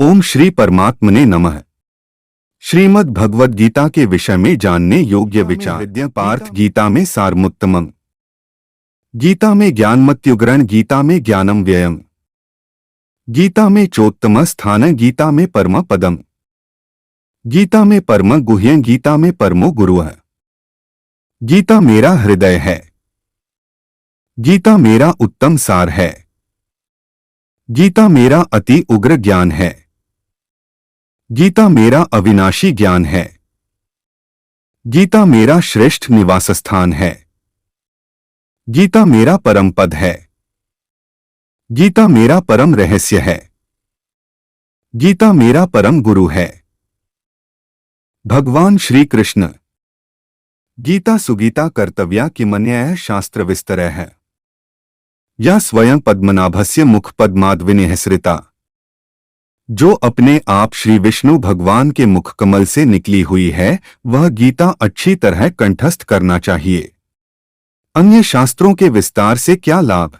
ओम श्री परमात्मने नमः। श्रीमद् भगवद गीता के विषय में जानने योग्य विचार। हृदय पार्थ गीता में सारमुत्तमम्। गीता में ज्ञानमत्युग्रण, गीता में ज्ञानम व्ययम, गीता में चोत्तम स्थान, गीता में परम पदम, गीता में परम गुह्यं, गीता में परमो गुरुः। गीता मेरा हृदय है, गीता मेरा उत्तम सार है, गीता मेरा अति उग्र ज्ञान है, गीता मेरा अविनाशी ज्ञान है, गीता मेरा श्रेष्ठ निवास स्थान है, गीता मेरा परम पद है, गीता मेरा परम रहस्य है, गीता मेरा परम गुरु है। भगवान श्री कृष्ण। गीता सुगीता कर्तव्या किमन्यः शास्त्र विस्तरः, या स्वयं पद्मनाभस्य मुख पद्माद्विनिः सृता। जो अपने आप श्री विष्णु भगवान के मुख कमल से निकली हुई है, वह गीता अच्छी तरह कंठस्थ करना चाहिए। अन्य शास्त्रों के विस्तार से क्या लाभ।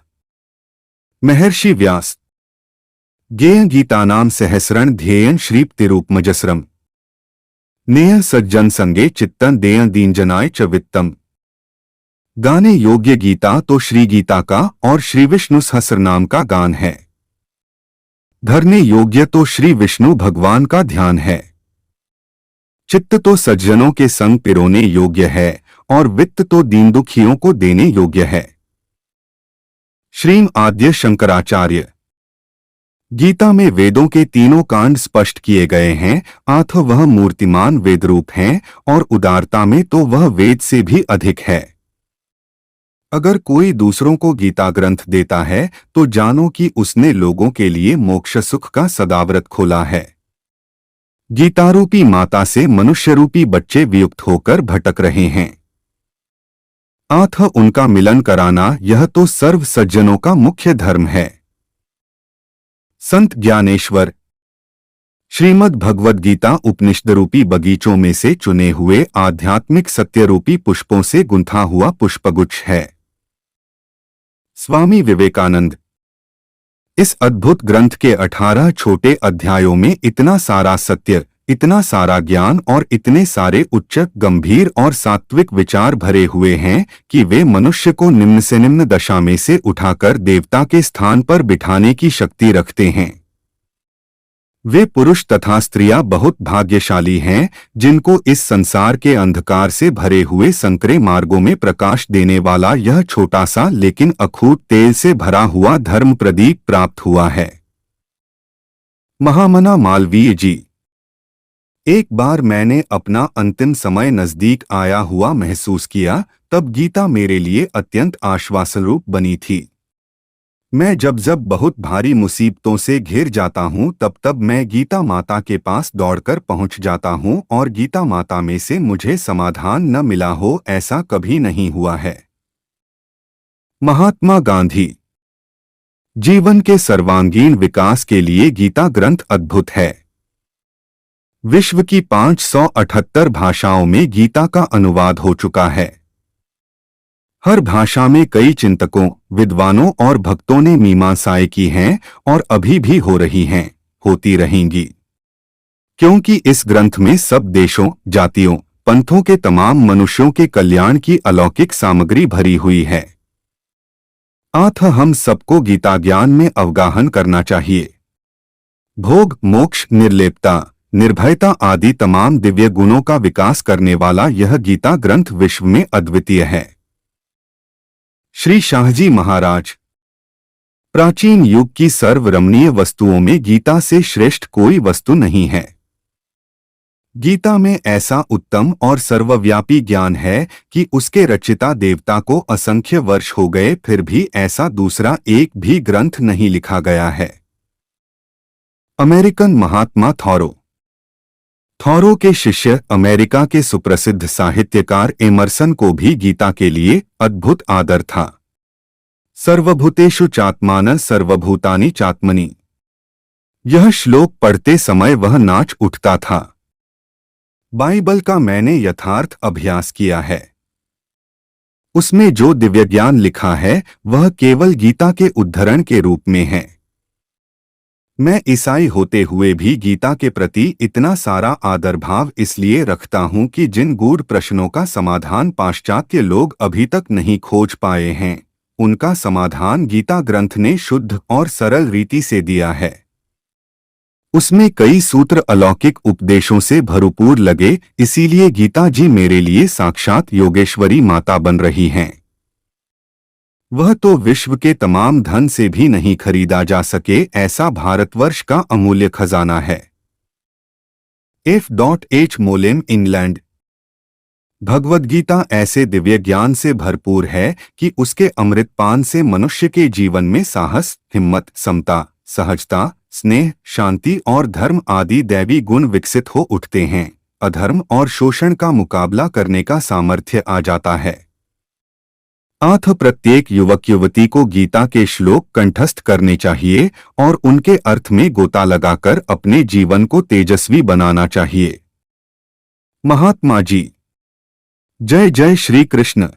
महर्षि व्यास। ज्ञेय गीतानाम सहस्रण ध्येयं श्रीप्तिरूपमजस्रम, नेय सज्जन संगे चित्तन देय दीनजनाय च वित्तम। गाने योग्य गीता तो श्री गीता का और श्री विष्णु सहस्रनाम का गान है। धरने योग्य तो श्री विष्णु भगवान का ध्यान है। चित्त तो सज्जनों के संग पिरोने योग्य है और वित्त तो दीन दुखियों को देने योग्य है। श्रीम आद्य शंकराचार्य। गीता में वेदों के तीनों कांड स्पष्ट किए गए हैं। आथ वह मूर्तिमान वेदरूप हैं और उदारता में तो वह वेद से भी अधिक है। अगर कोई दूसरों को गीता ग्रंथ देता है तो जानो कि उसने लोगों के लिए मोक्ष सुख का सदाव्रत खोला है। गीतारूपी माता से मनुष्यरूपी बच्चे वियुक्त होकर भटक रहे हैं। आथ उनका मिलन कराना, यह तो सर्व सज्जनों का मुख्य धर्म है। संत ज्ञानेश्वर। श्रीमद् भगवद गीता उपनिषदरूपी बगीचों में से चुने हुए आध्यात्मिक सत्यरूपी पुष्पों से गुंथा हुआ पुष्पगुच्छ है। स्वामी विवेकानंद। इस अद्भुत ग्रंथ के 18 छोटे अध्यायों में इतना सारा सत्य, इतना सारा ज्ञान और इतने सारे उच्च, गंभीर और सात्विक विचार भरे हुए हैं कि वे मनुष्य को निम्न से निम्न दशा में से उठाकर देवता के स्थान पर बिठाने की शक्ति रखते हैं। वे पुरुष तथा स्त्रियां बहुत भाग्यशाली हैं जिनको इस संसार के अंधकार से भरे हुए संकरे मार्गों में प्रकाश देने वाला यह छोटा सा लेकिन अखूट तेल से भरा हुआ धर्म प्रदीप प्राप्त हुआ है। महामना मालवीय जी। एक बार मैंने अपना अंतिम समय नजदीक आया हुआ महसूस किया, तब गीता मेरे लिए अत्यंत आश्वासनरूप बनी थी। मैं जब जब बहुत भारी मुसीबतों से घिर जाता हूँ तब तब मैं गीता माता के पास दौड़कर पहुँच जाता हूँ और गीता माता में से मुझे समाधान न मिला हो, ऐसा कभी नहीं हुआ है। महात्मा गांधी। जीवन के सर्वांगीण विकास के लिए गीता ग्रंथ अद्भुत है। विश्व की 578 भाषाओं में गीता का अनुवाद हो चुका है। हर भाषा में कई चिंतकों, विद्वानों और भक्तों ने मीमांसाएं की हैं और अभी भी हो रही हैं, होती रहेंगी, क्योंकि इस ग्रंथ में सब देशों, जातियों, पंथों के तमाम मनुष्यों के कल्याण की अलौकिक सामग्री भरी हुई है। आथ हम सबको गीता ज्ञान में अवगाहन करना चाहिए। भोग, मोक्ष, निर्लेपता, निर्भयता आदि तमाम दिव्य गुणों का विकास करने वाला यह गीता ग्रंथ विश्व में अद्वितीय है। श्री शाहजी महाराज। प्राचीन युग की सर्वरमणीय वस्तुओं में गीता से श्रेष्ठ कोई वस्तु नहीं है। गीता में ऐसा उत्तम और सर्वव्यापी ज्ञान है कि उसके रचिता देवता को असंख्य वर्ष हो गए, फिर भी ऐसा दूसरा एक भी ग्रंथ नहीं लिखा गया है। अमेरिकन महात्मा थॉरो। थॉरो के शिष्य अमेरिका के सुप्रसिद्ध साहित्यकार एमर्सन को भी गीता के लिए अद्भुत आदर था। सर्वभूतेषु चात्मान सर्वभूतानि चात्मनि। यह श्लोक पढ़ते समय वह नाच उठता था। बाइबल का मैंने यथार्थ अभ्यास किया है। उसमें जो दिव्य ज्ञान लिखा है वह केवल गीता के उद्धरण के रूप में है। मैं ईसाई होते हुए भी गीता के प्रति इतना सारा आदर भाव इसलिए रखता हूँ कि जिन गूढ़ प्रश्नों का समाधान पाश्चात्य लोग अभी तक नहीं खोज पाए हैं, उनका समाधान गीता ग्रंथ ने शुद्ध और सरल रीति से दिया है। उसमें कई सूत्र अलौकिक उपदेशों से भरपूर लगे, इसीलिए गीता जी मेरे लिए साक्षात योगेश्वरी माता बन रही हैं। वह तो विश्व के तमाम धन से भी नहीं खरीदा जा सके ऐसा भारतवर्ष का अमूल्य खजाना है। F.H. मोलेम, इंग्लैंड। भगवद गीता ऐसे दिव्य ज्ञान से भरपूर है कि उसके अमृतपान से मनुष्य के जीवन में साहस, हिम्मत, समता, सहजता, स्नेह, शांति और धर्म आदि दैवी गुण विकसित हो उठते हैं। अधर्म और शोषण का मुकाबला करने का सामर्थ्य आ जाता है। अतः प्रत्येक युवक युवती को गीता के श्लोक कंठस्थ करने चाहिए और उनके अर्थ में गोता लगाकर अपने जीवन को तेजस्वी बनाना चाहिए। महात्मा जी। जय जय श्री कृष्ण।